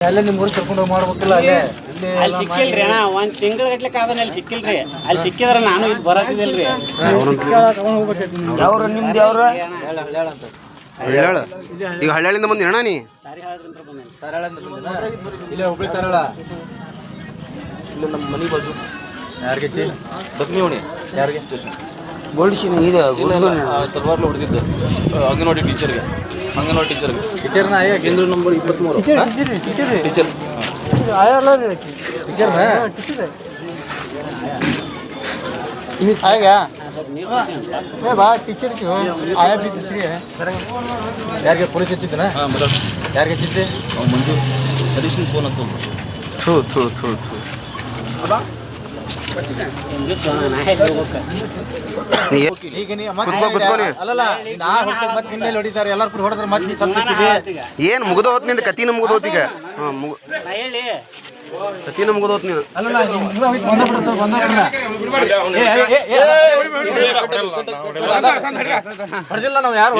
ಅಲ್ಲೇ ನಿಮ್ಮ ಊರಿಗೆ ಕರ್ಕೊಂಡು ಹೋಗಿ ಮಾಡ್ಬೇಕಲ್ಲ ಅಲ್ಲೇ ಅಲ್ಲಿ ಸಿಕ್ಕಿಲ್ರಿ ಅಣ್ಣ ಒಂದ್ ತಿಂಗಳ ಗಟ್ಲೆ ಕಾದಲ್ಲಿ ಅಲ್ಲಿ ಸಿಕ್ಕಿಲ್ರಿ ಅಲ್ಲಿ ಸಿಕ್ಕಿದ್ರ ನಾನು ಇಲ್ಲಿ ಬರೋದಿಲ್ರಿ ಯಾವ್ರ ನಿಮ್ದು ಯಾವ್ರ ಹಳ್ಯಾಳ ಈಗ ಹಳ್ಯಾಳಿಂದ ಬಂದಿ ಅಣ್ಣ ನೀ ಇಲ್ಲೇ ಹುಬ್ಳಿ ತರಳ ಇಲ್ಲ ನಮ್ಮ ಮನೆ ಬಾಜು ಯಾರಿಗೆ ಬದ್ನಿ ಉಣಿ ಯಾರಿಗೆ ಗೋಲ್ಡ್ ಇದೆ ತಲವಾರ್ಲು ಹೊಡೆದಿದ್ದು ಅಂಗನವಾಡಿ ಟೀಚರ್ಗೆ ಟೀಚರ್ನ ಆಯ ಕೇಂದ್ರ ನಂಬರ್ 23 ಟೀಚರ್ आएगा बा टीचर क्यों आया भी दूसरी है यार के पुलिस अच्छी ना हां मतलब यार के चित्ते मंजू हरीश फोन तो थू अब ಏನ್ ಮುಗಿದೋತ್ ನಿಂದ ಕತಿನ ಮುಗಿದೋತ್ ಈಗ ಕತಿನ ಮುಗಿದೋತ್ ನೀನು ನಾವು ಯಾರು